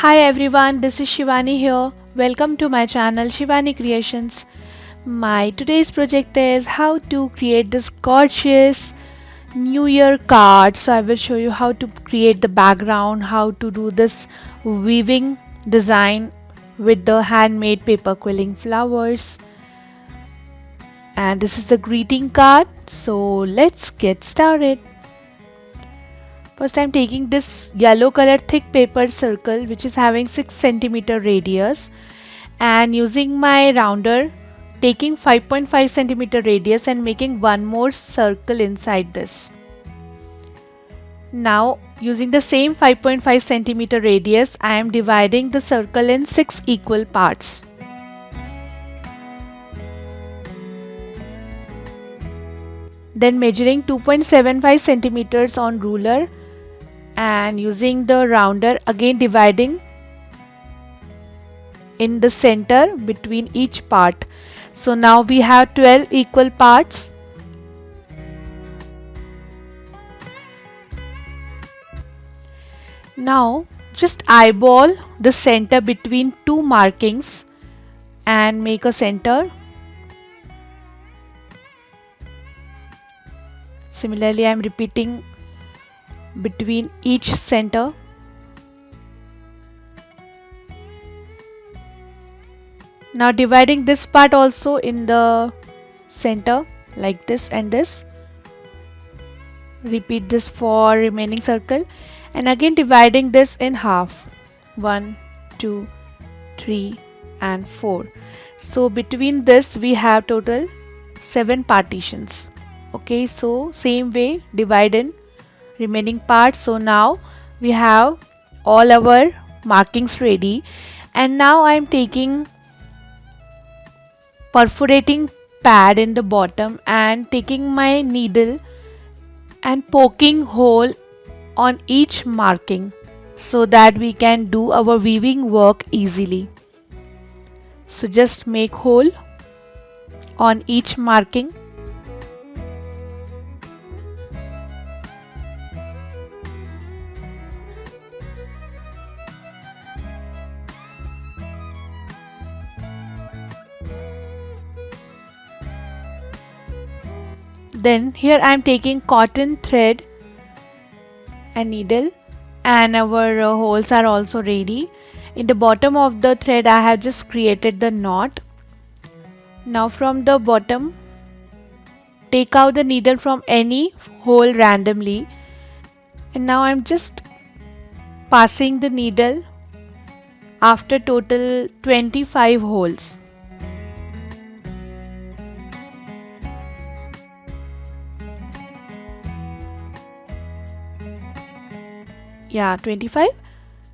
Hi everyone, this is Shivani here. Welcome to my channel Shivani Creations. My today's project is how to create this gorgeous New Year card. So I will show you how to create the background, how to do this weaving design with the handmade paper quilling flowers. And this is the greeting card. So let's get started. First I'm taking this yellow color thick paper circle which is having 6 centimeter radius and using my rounder taking 5.5 centimeter radius and making one more circle inside this. Now using the same 5.5 centimeter radius I am dividing the circle in 6 equal parts. Then measuring 2.75 centimeters on ruler and using the rounder again dividing in the center between each part. So now we have 12 equal parts. Now just eyeball the center between two markings and make a center. Similarly I am repeating between each center. Now dividing this part also in the center like this and this. Repeat this for remaining circle and again dividing this in half. 1, 2, 3 and 4. So between this we have total 7 partitions. Okay, so same way divide in remaining parts. So now we have all our markings ready and now I am taking perforating pad in the bottom and taking my needle and poking hole on each marking so that we can do our weaving work easily. So just make hole on each marking. Then here I am taking cotton thread and needle and our holes are also ready. In the bottom of the thread I have just created the knot. Now from the bottom take out the needle from any hole randomly and now I am just passing the needle after total 25 holes. Yeah, 25.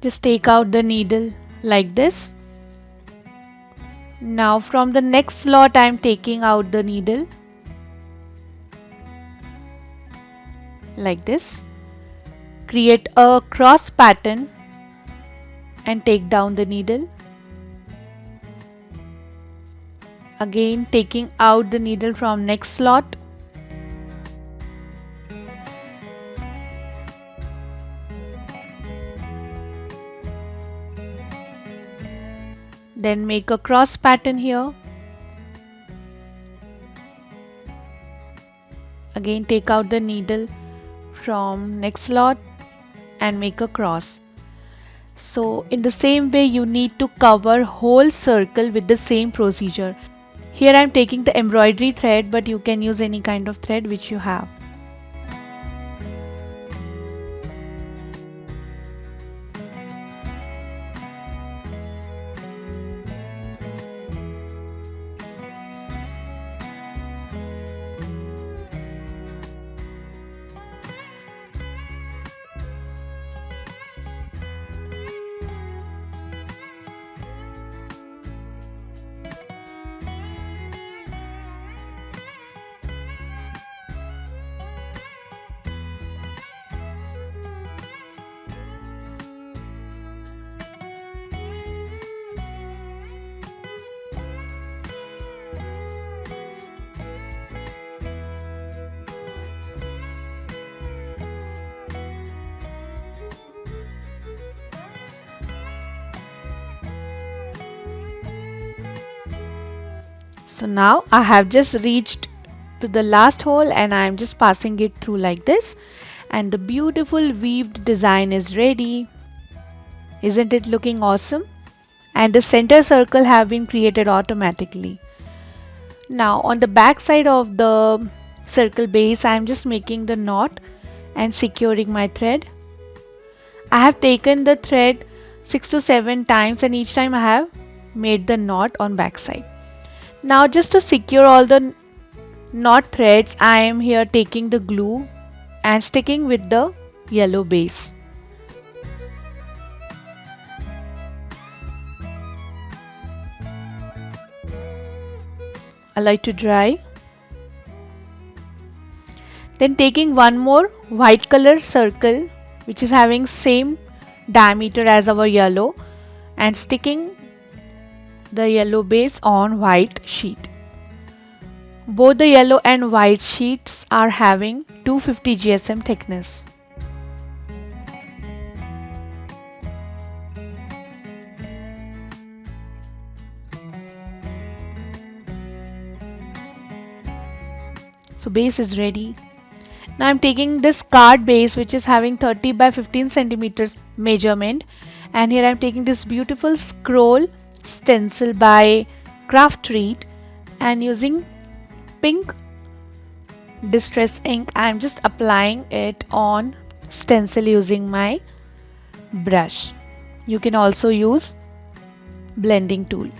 Just take out the needle like this. Now from the next slot I am taking out the needle like this. Create a cross pattern and take down the needle. Again taking out the needle from next slot. Then make a cross pattern here. Again take out the needle from next slot and make a cross. So in the same way you need to cover whole circle with the same procedure. Here I am taking the embroidery thread but you can use any kind of thread which you have. So now I have just reached to the last hole and I am just passing it through like this, and the beautiful weaved design is ready. Isn't it looking awesome? And the center circle have been created automatically. Now on the back side of the circle base I am just making the knot and securing my thread. I have taken the thread 6 to 7 times and each time I have made the knot on back side. Now just to secure all the knot threads I am here taking the glue and sticking with the yellow base. Allow it to dry. Then taking one more white color circle which is having same diameter as our yellow and sticking the yellow base on white sheet. Both the yellow and white sheets are having 250 GSM thickness. So base is ready. Now I'm taking this card base which is having 30 by 15 centimeters measurement, and here I'm taking this beautiful scroll stencil by Craft Treat and using pink distress ink I'm just applying it on stencil using my brush. You can also use blending tool.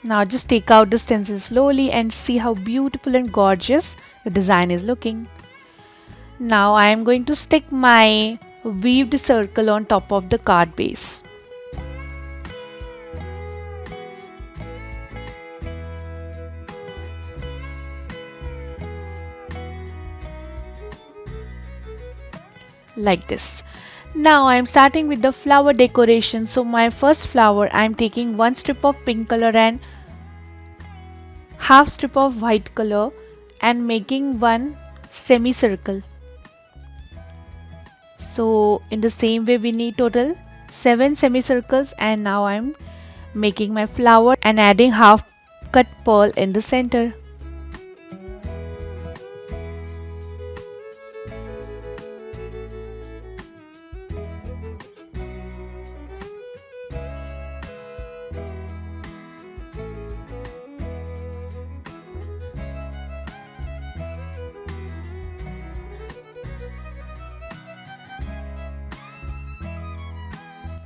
Now just take out the stencil slowly and see how beautiful and gorgeous the design is looking. Now I am going to stick my weaved circle on top of the card base. Like this. Now I am starting with the flower decoration. So my first flower I am taking one strip of pink color and half strip of white color and making one semicircle. So in the same way we need total 7 semicircles, and now I am making my flower and adding half cut pearl in the center.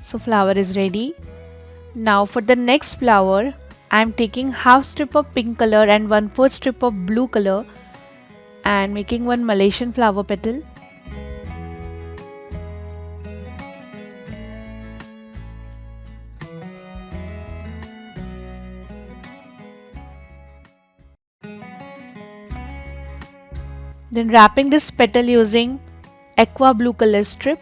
So flower is ready. Now for the next flower I am taking half strip of pink color and 1/4 strip of blue color and making one Malaysian flower petal. Then wrapping this petal using aqua blue color strip.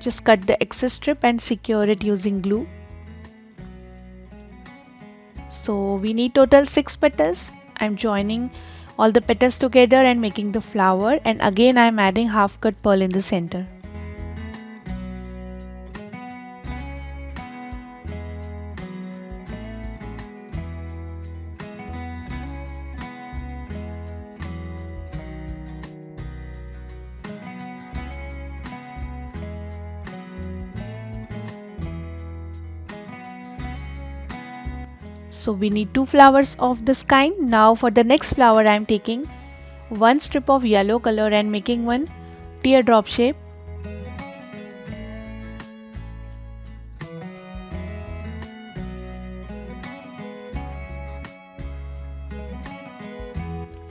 Just cut the excess strip and secure it using glue. So we need total 6 petals. I'm joining all the petals together and making the flower, and again I'm adding half cut pearl in the center. So we need 2 flowers of this kind. Now for the next flower I am taking one strip of yellow color and making one teardrop shape.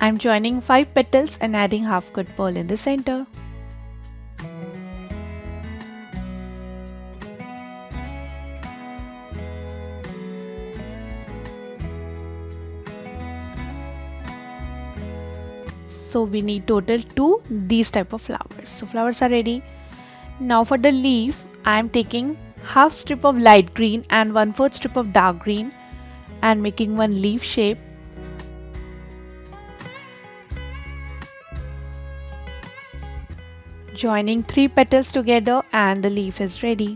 I am joining 5 petals and adding half cut pearl in the center. So we need total 2 these type of flowers. So flowers are ready. Now for the leaf, I am taking half strip of light green and 1/4 strip of dark green and making one leaf shape. Joining 3 petals together and the leaf is ready.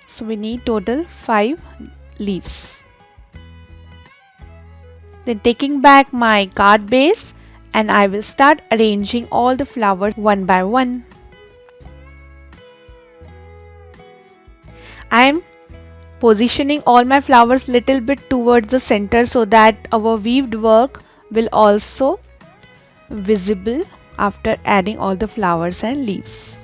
So we need total 5 leaves. Then taking back my card base and I will start arranging all the flowers one by one. I am positioning all my flowers little bit towards the center so that our weaved work will also visible after adding all the flowers and leaves.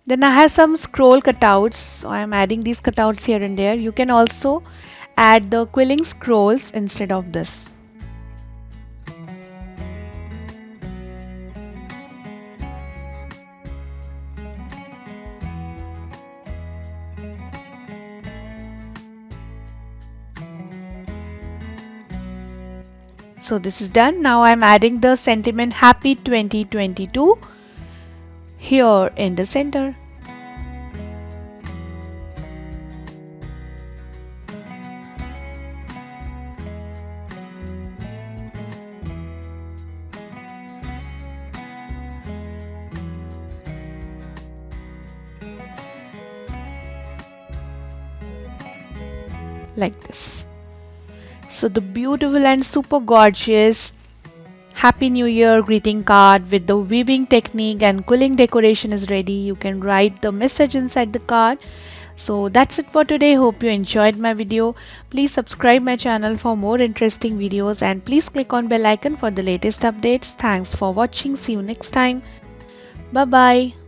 Then I have some scroll cutouts, so I am adding these cutouts here and there. You can also add the quilling scrolls instead of this. So this is done. Now I am adding the sentiment Happy 2022 here in the center. Like this. So the beautiful and super gorgeous Happy New Year greeting card with the weaving technique and quilling decoration is ready. You can write the message inside the card. So that's it for today. Hope you enjoyed my video. Please subscribe my channel for more interesting videos and please click on bell icon for the latest updates. Thanks for watching. See you next time. Bye bye.